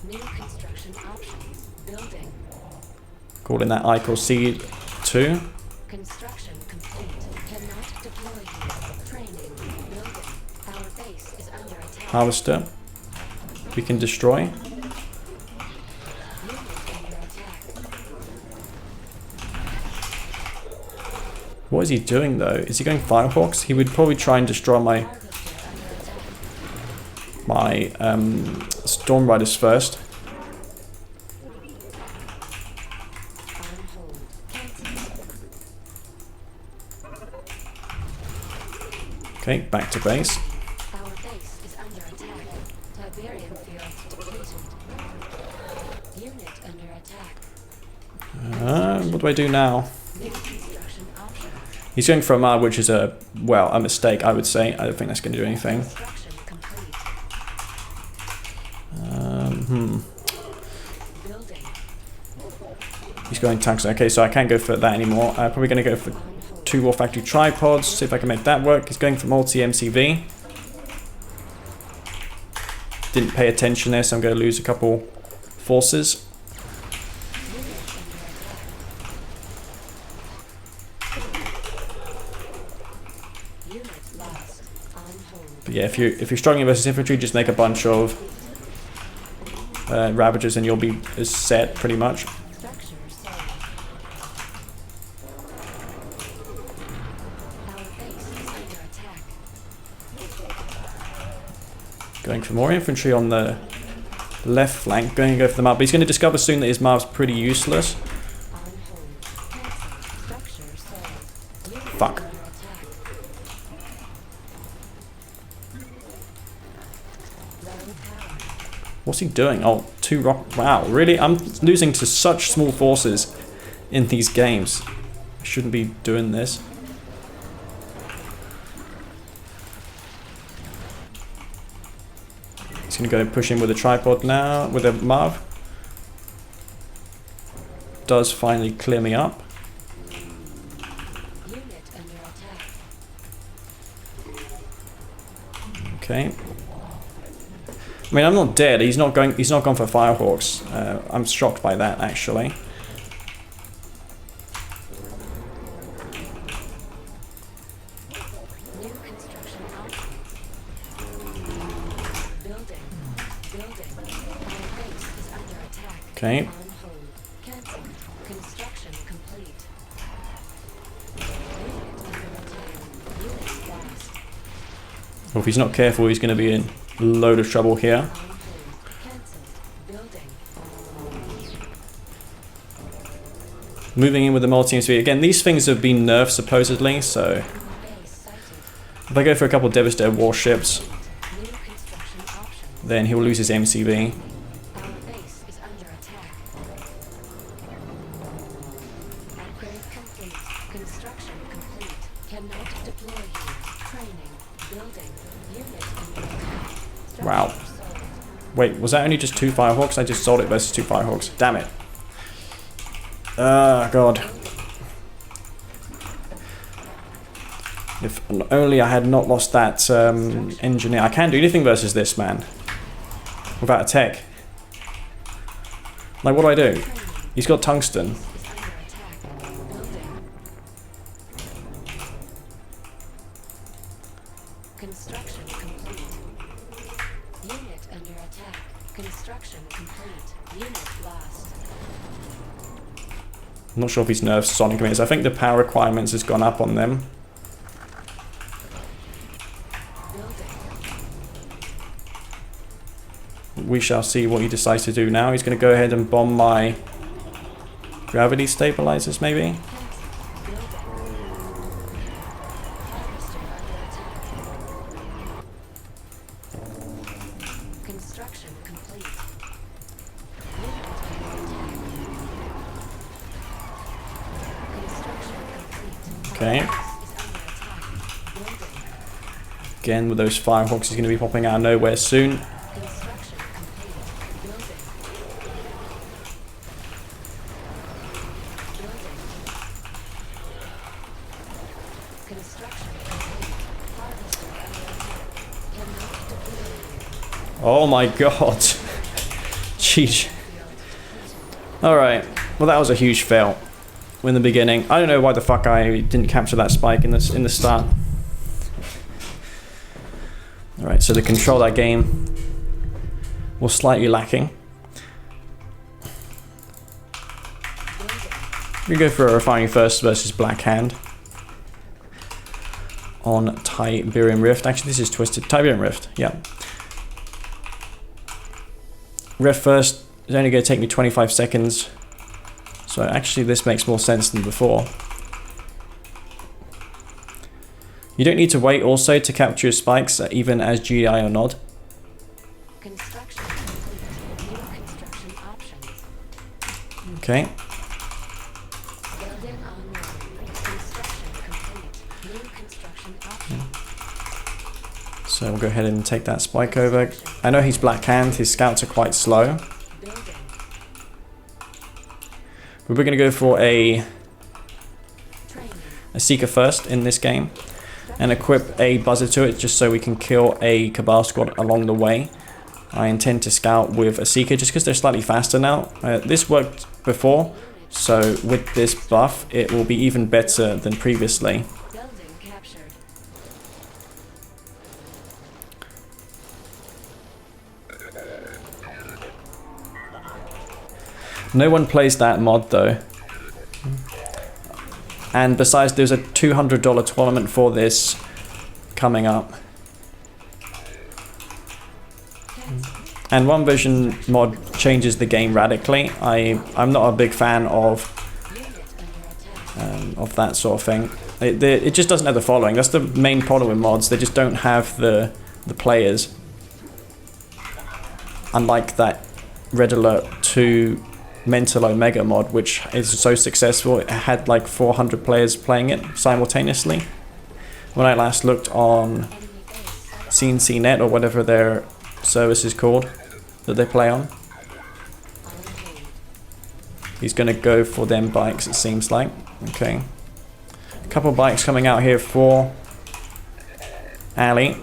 New construction options. Building. Calling that Icor C2. Construction complete. Cannot deploy here. Training. Building. Our base is under attack. Harvester. We can destroy. Unit under attack. What is he doing though? Is he going Firehawks? He would probably try and destroy my Harvester under attack. Storm Riders first. On hold. Cancel. Okay, back to base. Our base is under attack. Tiberium field depleted. Unit under attack. What do I do now? New construction options. He's going for a Mard, which is a mistake, I would say. I don't think that's going to do anything. Construction complete. Building. He's going tanks. Okay, so I can't go for that anymore. I'm probably going to go for 2 War Factory tripods. See if I can make that work. He's going for multi-MCV. Didn't pay attention there, so I'm going to lose a couple forces. Unit lost. On hold. But yeah, if you're struggling versus infantry, just make a bunch of Ravagers and you'll be set pretty much. Structure sold. Our base is under attack. Going for more infantry on the left flank. Going to go for the Marv. But he's going to discover soon that his Marv's pretty useless. On hold. Cancel. Structure sold. Unit Fuck. under attack. Load What's he doing? Oh, 2 rock. Wow, really? I'm losing to such small forces in these games. I shouldn't be doing this. He's gonna go push in with a tripod now, with a Marv. Does finally clear me up. Unit under attack. Okay. I mean, I'm not dead. He's not gone for Firehawks. I'm shocked by that, actually. New construction options. Building. Our base is under attack. Okay. On hold. Cancelled. Construction complete. Unit under attack. Unit lost. Well, if he's not careful, he's going to be in a load of trouble here. On hold. Cancelled. Building. Moving in with the multi-team speed. Again, these things have been nerfed, supposedly, so Base sighted. if I go for a couple of Devastator warships, New construction options. then he'll lose his MCV. Our base is under attack. Upgrade complete. Construction complete. Cannot deploy here. Training. Building. Unit under attack. Structure Wow. sold. Wait, was that only just 2 Firehawks? I just sold it versus 2 Firehawks. Damn it. Ah, God. If only I had not lost that engineer. I can't do anything versus this man without a tech. Like, what do I do? He's got tungsten. Is under attack. Building. Construction complete. Unit under attack. Construction complete. Unit lost. I'm not sure if he's nerfed sonic emitters. I think the power requirements has gone up on them. Building. We shall see what he decides to do now. He's going to go ahead and bomb my gravity stabilizers, maybe? Building. Harvester under attack. Construction complete. Unit under attack. Construction complete. Okay. Base is under attack. Building. Again, with those Firehawks, he's going to be popping out of nowhere soon. Construction complete. Building. Building. Construction complete. Harvester under attack. Cannot deploy. Oh my god. Jeez. Alright. Well, that was a huge fail in the beginning. I don't know why the fuck I didn't capture that spike in the start. Alright, so the control of that game was slightly lacking. We go for a refining first versus Black Hand on Tiberium Rift. Actually, this is Twisted Tiberium Rift. Yeah. Rift first is only going to take me 25 seconds. So actually, this makes more sense than before. You don't need to wait also to capture your spikes, even as GI or not. Construction complete. New construction options. Okay. Building online. Construction complete. New construction options. So we'll go ahead and take that spike over. I know he's Black Hand, his scouts are quite slow. Building. But we're going to go for a Training. Seeker first in this game. And equip a buzzer to it just so we can kill a Cabal squad along the way. I intend to scout with a Seeker just because they're slightly faster now. This worked before, so with this buff it will be even better than previously. Building captured. No one plays that mod though. And besides, there's a $200 tournament for this coming up. And One Vision mod changes the game radically. I'm not a big fan of that sort of thing. It just doesn't have the following. That's the main problem with mods. They just don't have the players. unlike that Red Alert 2 Mental Omega mod, which is so successful, it had like 400 players playing it simultaneously. When I last looked on C&C3 or whatever their service is called that they play on. He's going to go for them bikes, it seems like. Okay. A couple of bikes coming out here for Ali.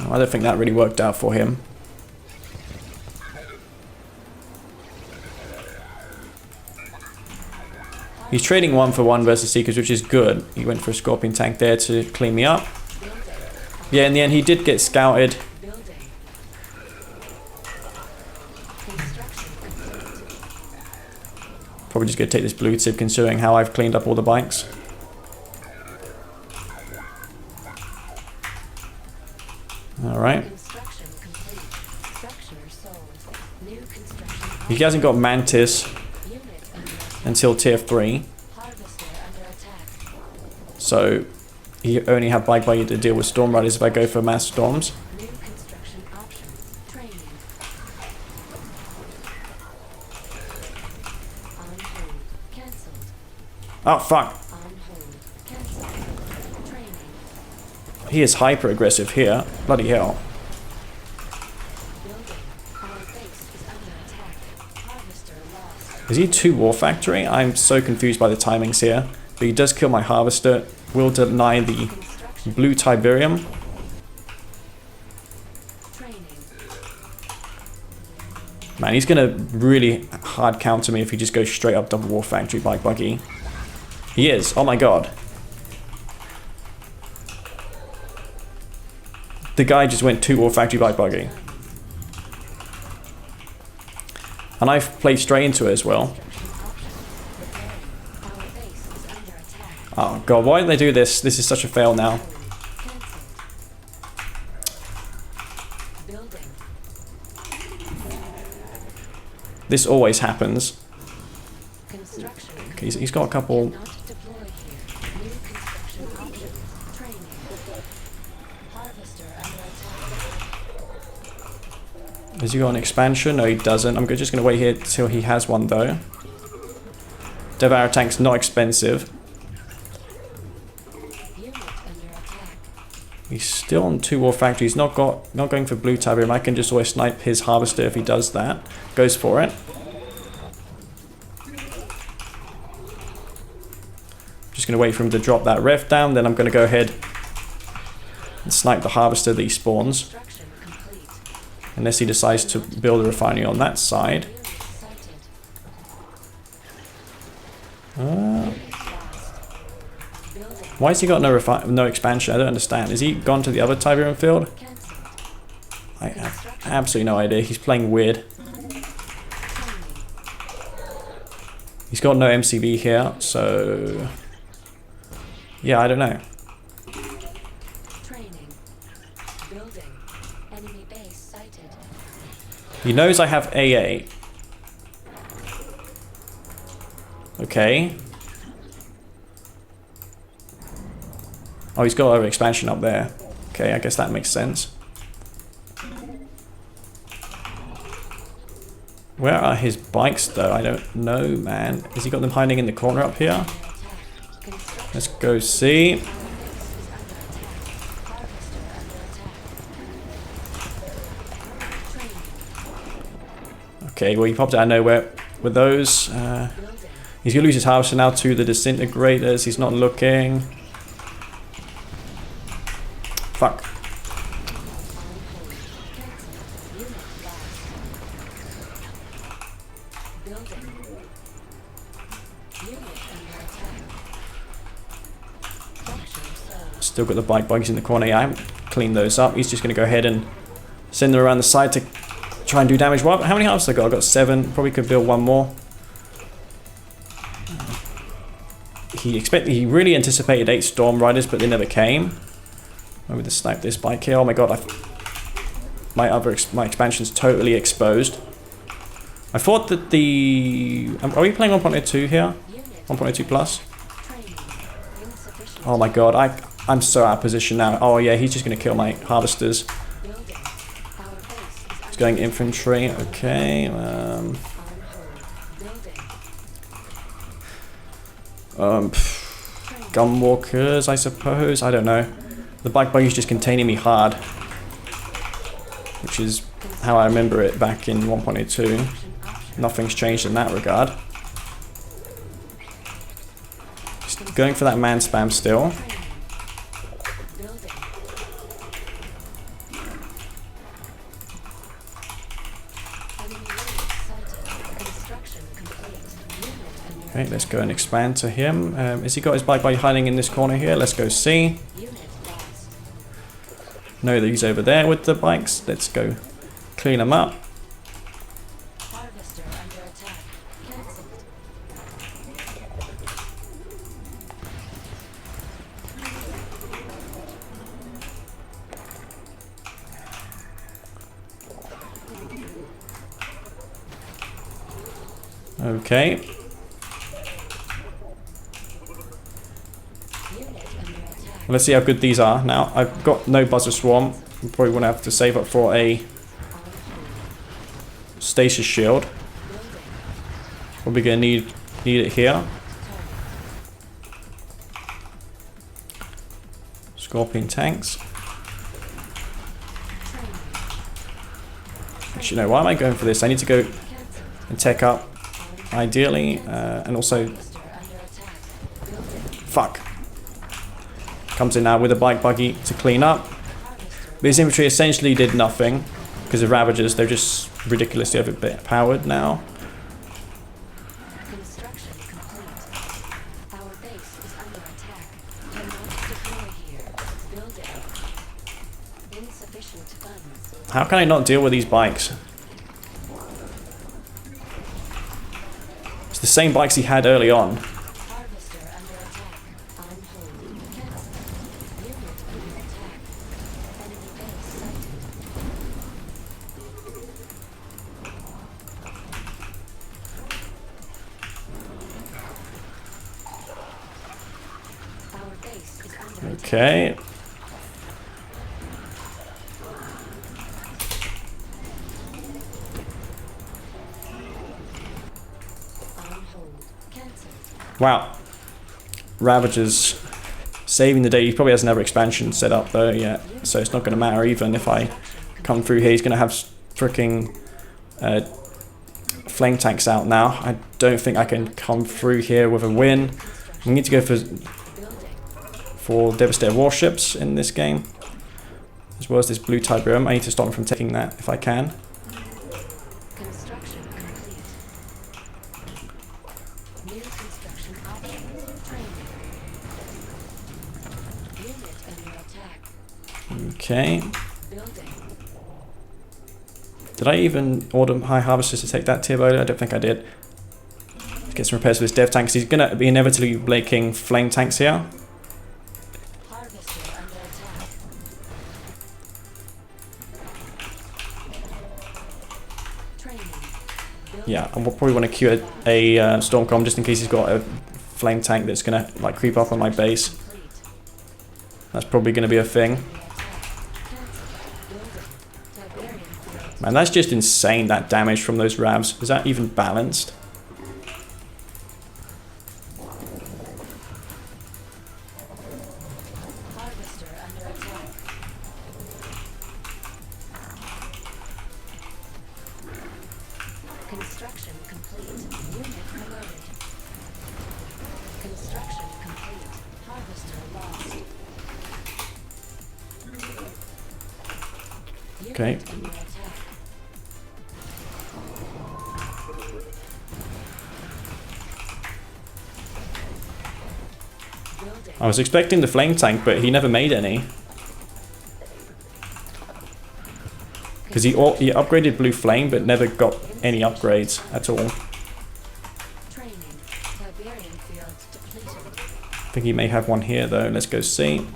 I don't think that really worked out for him. He's trading 1-for-1 versus Seekers, which is good. He went for a Scorpion tank there to clean me up. Yeah, in the end he did get scouted. Probably just going to take this blue tip considering how I've cleaned up all the bikes. Alright. He hasn't got Mantis until tier 3. So you only have bike buggy to deal with storm riders if I go for mass storms. Oh fuck. He is hyper aggressive here. Bloody hell. Is he 2 War Factory? I'm so confused by the timings here. But he does kill my Harvester. Will deny the blue Tiberium. Man, he's gonna really hard counter me if he just goes straight up double War Factory bike buggy. He is. Oh my god. The guy just went 2 War Factory bike buggy. And I've played straight into it as well. Oh god, why did they do this? This is such a fail now. This always happens. Okay, he's got a couple. Has he got an expansion? No, he doesn't. I'm just going to wait here till he has one, though. Devour tank's not expensive. He's still on 2 War Factory. He's not going for blue Tiberium. I can just always snipe his Harvester if he does that. Goes for it. Just going to wait for him to drop that ref down. Then I'm going to go ahead and snipe the Harvester that he spawns. Unless he decides to build a refinery on that side. Why has he got no expansion? I don't understand. Is he gone to the other Tiberium field? I have absolutely no idea. He's playing weird. He's got no MCV here, so... yeah, I don't know. He knows I have AA. Okay. Oh, he's got over expansion up there. Okay, I guess that makes sense. Where are his bikes though? I don't know, man. Has he got them hiding in the corner up here? Let's go see. Okay, well he popped out of nowhere with those. He's gonna lose his Harvester now to the Disintegrators. He's not looking. Fuck. Still got the bike bugs in the corner. Yeah, I haven't cleaned those up. He's just gonna go ahead and send them around the side to try and do damage. Well, how many Harvests I got? I got 7. Probably could build 1 more. He really anticipated 8 Storm Riders, but they never came. Maybe to snipe this bike here. Oh my god, my expansion's totally exposed. I thought that the... are we playing 1.02 here? 1.02 plus? Oh my god, I'm so out of position now. Oh yeah, he's just going to kill my harvesters. Building. Our base is He's going infantry. Okay. on hold. Building. Gunwalkers, I suppose. I don't know. The bike buggy's just containing me hard, which is how I remember it back in 1.82. Nothing's changed in that regard. Just going for that man spam still. Building. Enemy unit sighted. Construction complete. Unit under Okay, let's go and expand to him. Has he got his bike buggy hiding in this corner here? Let's go see. unit lost. No, he's over there with the bikes. Let's go clean them up. Harvester under attack. Cancelled. Okay. Unit under attack. Let's see how good these are. Now, I've got no buzzer swarm. I'm probably going to have to save up for a stasis shield. Probably going to need it here. Scorpion tanks. Actually, no, why am I going for this? I need to go and tech up, ideally, and also... Harvester under attack. Building. Fuck. Comes in now with a bike buggy to clean up. Harvester. But his infantry essentially did nothing because of Ravagers. They're just ridiculously overpowered now. Construction complete. Our base is under attack. Cannot deploy here. Building. Insufficient funds. How can I not deal with these bikes? It's the same bikes he had early on. Harvester under attack. On hold. Cancelled. Unit under attack. Enemy base sighted. Our base is under attack. Okay. On hold. Cancelled. Wow. Ravagers saving the day. He probably has another expansion set up though yet. So it's not going to matter even if I come through here. He's going to have freaking flame tanks out now. I don't think I can come through here with a win. We need to go Building. for Devastator warships in this game. As well as this blue Tiberium. I need to stop him from taking that if I can. Construction complete. New construction options. Training. Unit under attack. Okay. Building. Did I even order High Harvesters to take that tier earlier? I don't think I did. Let's get some repairs for this dev tank. 'Cause he's going to be inevitably making flame tanks here. Harvester under attack. Training. Building. Yeah, and we'll probably want to queue a Stormcom just in case he's got a flame tank that's going to like creep up on my base. Complete. That's probably going to be a thing. Under attack. Cancelled. Building. Tiberian field. Man, that's just insane, that damage from those Ravs. Is that even balanced? Harvester under attack. Construction complete. Unit promoted. Construction complete. Harvester lost. Unit Okay. under attack. Building. I was expecting the flame tank, but he never made any. Because he upgraded Blue Flame, but never got any upgrades at all. Training. Tiberian field depleted. I think he may have one here though. Let's go see.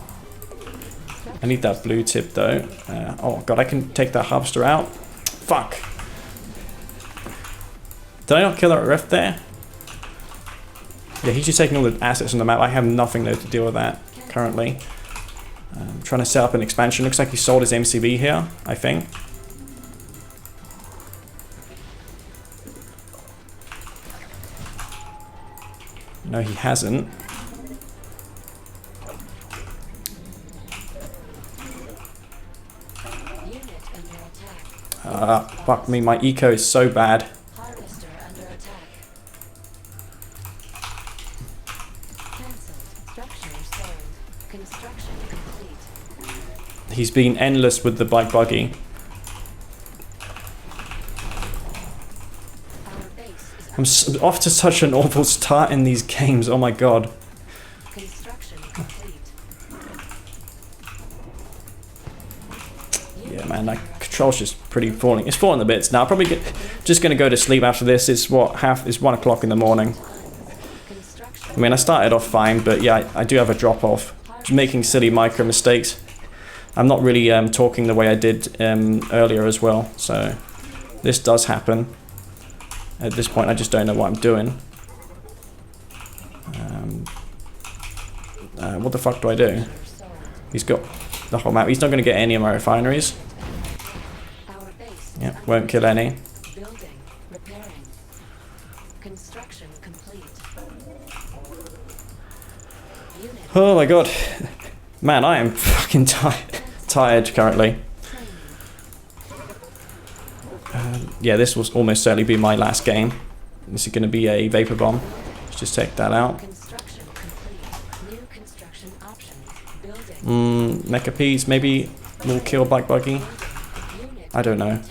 I need that blue tip though. Oh god, I can take that harvester out. Fuck. Did I not kill that ref there? Yeah, he's just taking all the assets on the map. I have nothing though to deal with that. currently. Trying to set up an expansion. Looks like he sold his MCB here, I think. No, he hasn't. Fuck me, my eco is so bad. Harvester under attack. Cancelled. Structure sold. Construction complete. He's been endless with the bike buggy. Our base is Off to such an awful start in these games, oh my god. construction complete. Yeah, man, that control's just pretty falling. It's falling to bits now. Probably just gonna go to sleep after this. It's what, it's 1 o'clock in the morning. Construction I mean, I started off fine, but yeah, I do have a drop off. Making silly micro mistakes. I'm not really talking the way I did earlier as well, so this does happen. At this point, I just don't know what I'm doing. What the fuck do I do? sold. He's got the whole map. He's not going to get any of my refineries. Our base is Yeah, won't kill any. building, repairing. Construction complete. Unit Oh my god. Man, I am fucking tired currently. Yeah, this will almost certainly be my last game. This is going to be a vapor bomb. Let's just take that out. construction complete. New construction options. Building. Mecha P's maybe will kill Bike Buggy. Unit I don't know. attack.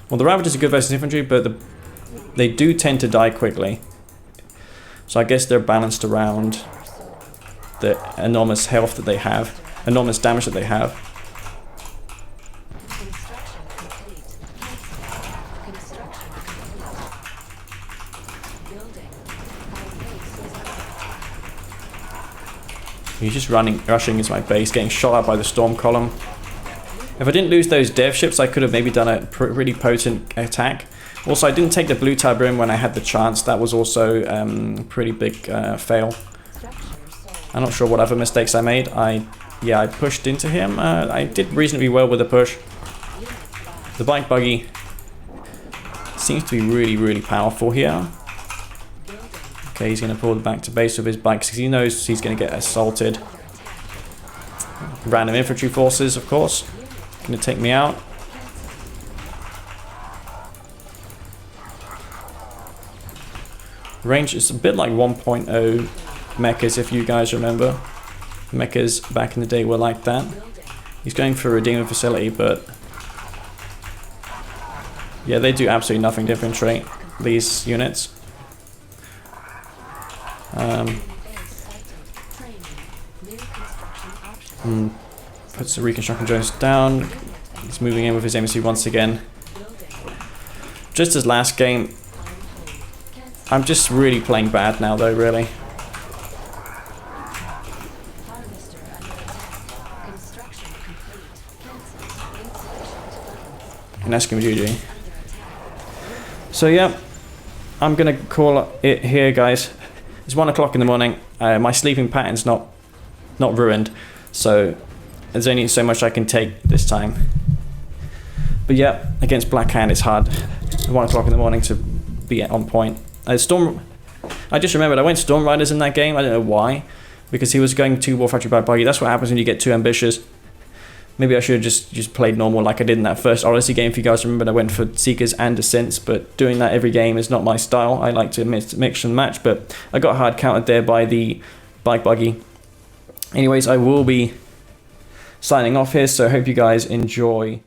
Well, the Ravagers are good versus infantry, but they do tend to die quickly. So I guess they're balanced around the enormous health that they have, enormous damage that they have. Construction complete. Cancel. Construction complete. Building. Our base is under He's just rushing into my base, getting shot at by the storm column. If I didn't lose those dev ships, I could have maybe done a really potent attack. Also, I didn't take the blue tabrim when I had the chance. That was also a pretty big fail. structure sold. I'm not sure what other mistakes I made. I pushed into him. I did reasonably well with the push. Unit lost. The bike buggy seems to be really, really powerful here. Building. Okay, he's going to pull back to base with his bikes because he knows he's going to get assaulted. Under attack. Random infantry forces, of course, going to take me out. Range is a bit like 1.0 mechas, if you guys remember. Mechas back in the day were like that. Building. He's going for a Redeemer facility, but yeah, they do absolutely nothing to infiltrate these units. Base sighted. Training. New construction options. Puts the reconstruction drones down. He's moving in with his MC once again. Building. Just as last game, On hold. Cancel. I'm just really playing bad now though, really. Harvester under attack. Construction complete. Cancel. Insufficient funds. And that's going to be GG. Under attack. So yeah, I'm going to call it here, guys. It's 1 o'clock in the morning. My sleeping pattern's not ruined, so there's only so much I can take this time. But yeah, against Black Hand it's hard. 1 o'clock in the morning to be on point. I just remembered I went Storm Riders in that game. I don't know why, because he was going to War Factory by buggy. That's what happens when you get too ambitious. Maybe I should have just played normal like I did in that first Odyssey game. If you guys remember, I went for Seekers and Descents, but doing that every game is not my style. I like to mix and match, but I got hard countered there by the bike buggy. Anyways, I will be signing off here, so I hope you guys enjoy.